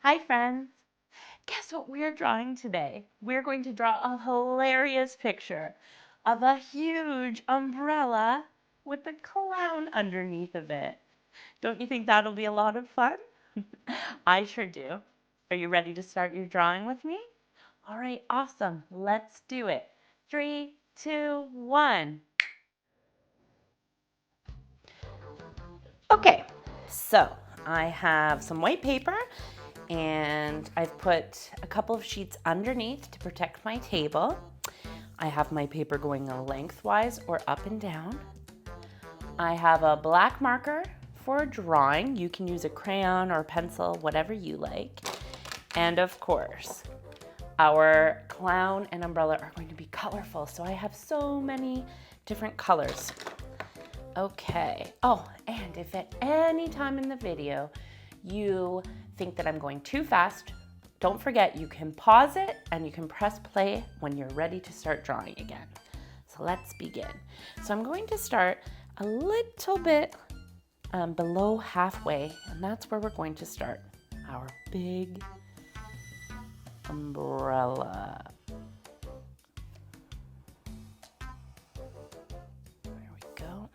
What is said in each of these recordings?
Hi, friends. Guess what we're drawing today? We're going to draw a hilarious picture of a huge umbrella with a clown underneath of it. Don't you think that'll be a lot of fun? I sure do. Are you ready to start your drawing with me? All right, awesome. Let's do it. 3, 2, 1. Okay, so I have some white paper and I've put a couple of sheets underneath to protect my table. I have my paper going lengthwise or up and down. I have a black marker for drawing. You can use a crayon or a pencil, whatever you like. And of course, our clown and umbrella are going to be colorful, so I have so many different colors. Okay. Oh, and if at any time in the video you think that I'm going too fast, don't forget you can pause it and you can press play when you're ready to start drawing again. So let's begin. So I'm going to start a little bit below halfway, and that's where we're going to start our big umbrella. There we go.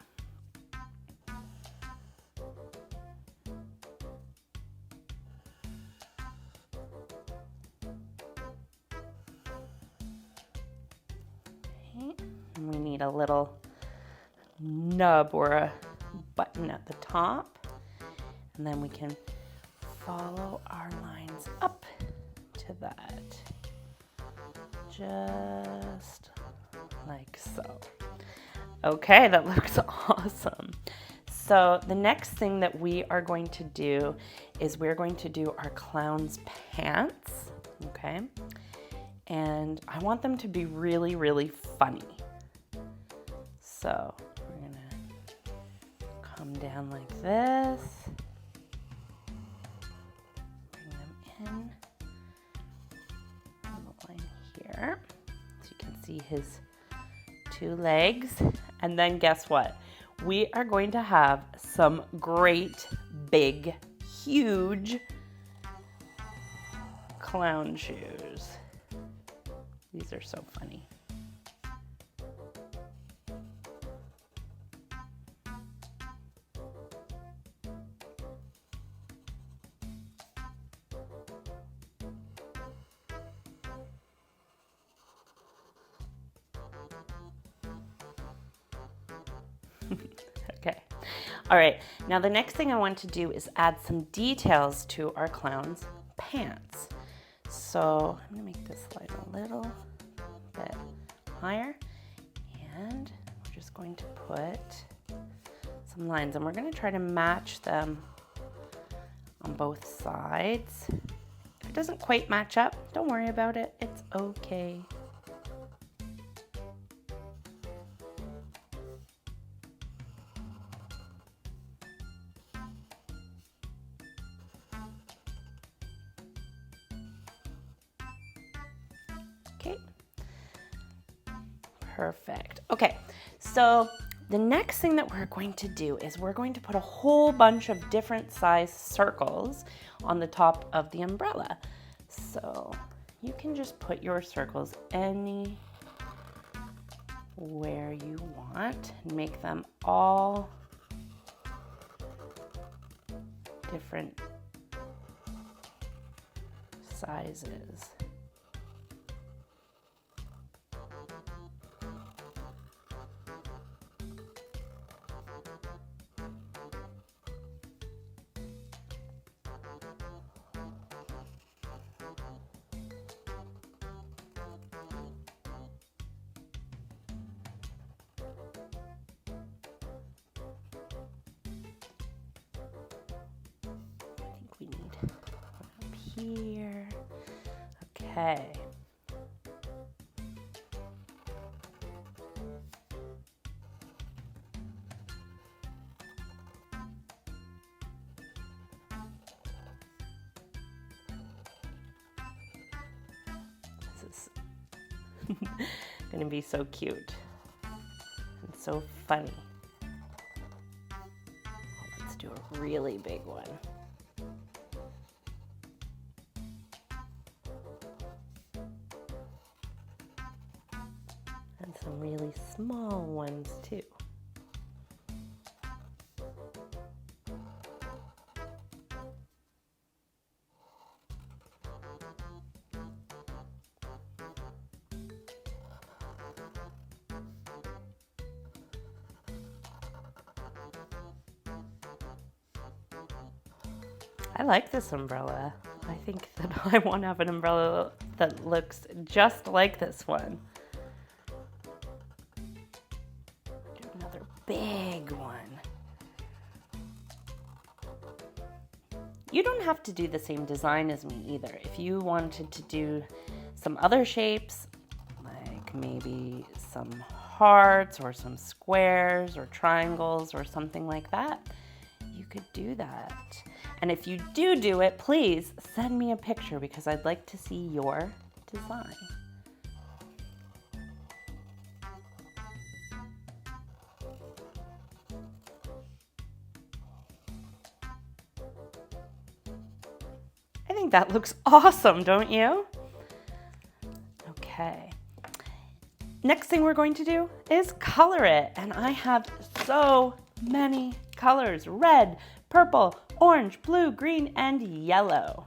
Okay. And we need a little nub or a button at the top, and then we can follow our lines up to that, just like so. Okay, that looks awesome. So the next thing that we are going to do is we're going to do our clown's pants, okay? And I want them to be really, really funny. So we're gonna come down like this, bring them in on the line here, so you can see his two legs. And then guess what? We are going to have some great, big, huge clown shoes. These are so funny. Okay. All right. Now the next thing I want to do is add some details to our clown's pants. So I'm going to make this line a little bit higher, and we're just going to put some lines, and we're going to try to match them on both sides. If it doesn't quite match up, don't worry about it. It's okay. Okay. Perfect. Okay, so the next thing that we're going to do is we're going to put a whole bunch of different size circles on the top of the umbrella. So you can just put your circles anywhere you want and make them all different sizes. We need one up here. Okay. This is going to be so cute and so funny. Let's do a really big one. I like this umbrella. I think that I want to have an umbrella that looks just like this one. Do another big one. You don't have to do the same design as me either. If you wanted to do some other shapes, like maybe some hearts or some squares or triangles or something like that, you could do that. And if you do it, please send me a picture because I'd like to see your design. I think that looks awesome, don't you? Okay. Next thing we're going to do is color it. And I have so many colors: red, purple, orange, blue, green, and yellow.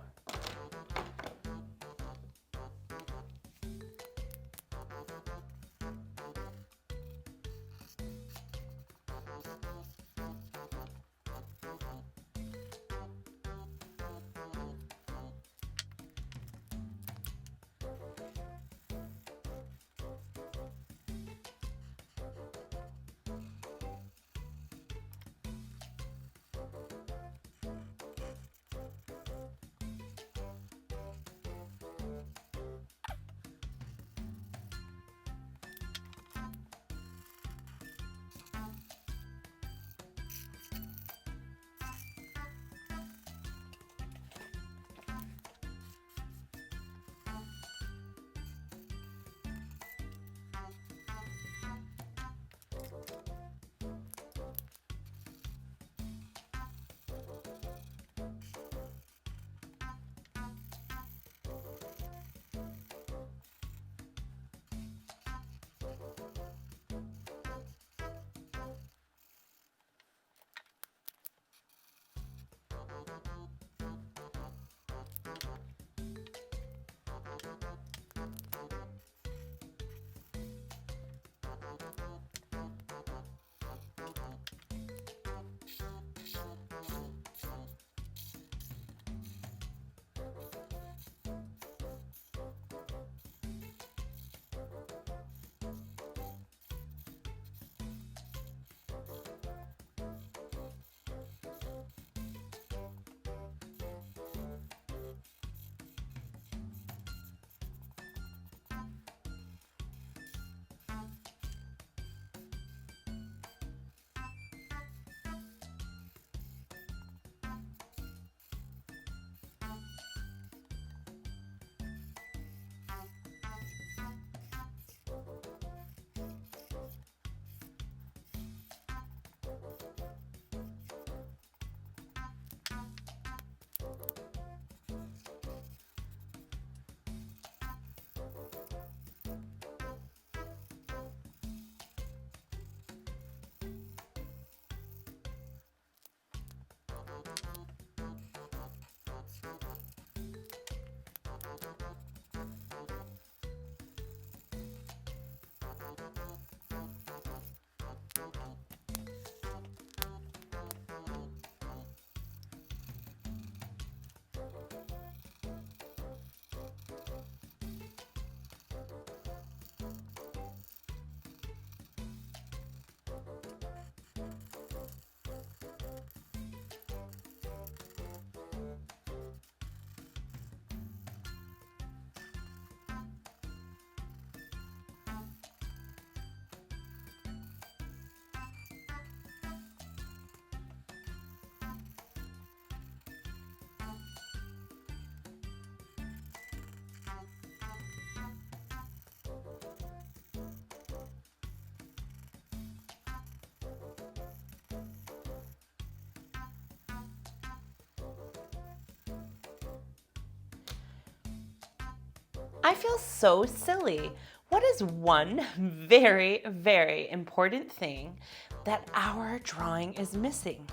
I feel so silly. What is one very, very important thing that our drawing is missing?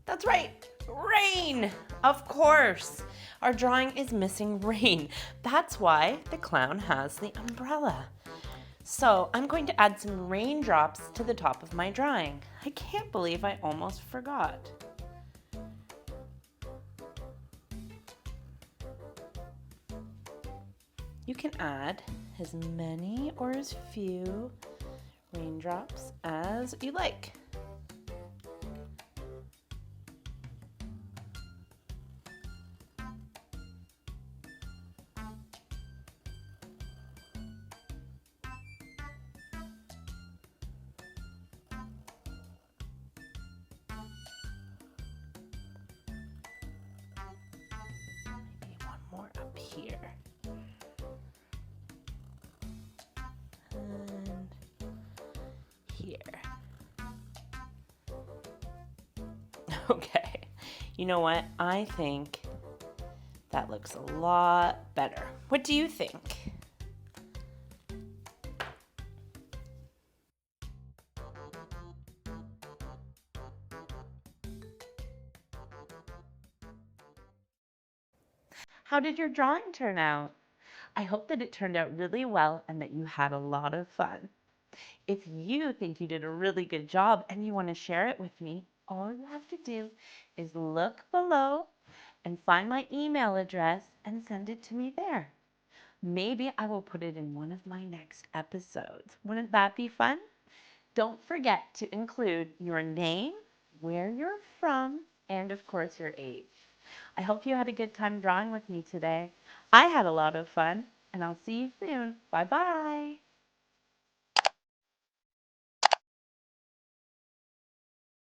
That's right, rain! Of course, our drawing is missing rain. That's why the clown has the umbrella. So I'm going to add some raindrops to the top of my drawing. I can't believe I almost forgot. You can add as many or as few raindrops as you like. Maybe one more up here. And here. Okay, you know what? I think that looks a lot better. What do you think? How did your drawing turn out? I hope that it turned out really well and that you had a lot of fun. If you think you did a really good job and you want to share it with me, all you have to do is look below and find my email address and send it to me there. Maybe I will put it in one of my next episodes. Wouldn't that be fun? Don't forget to include your name, where you're from, and of course your age. I hope you had a good time drawing with me today. I had a lot of fun, and I'll see you soon. Bye-bye.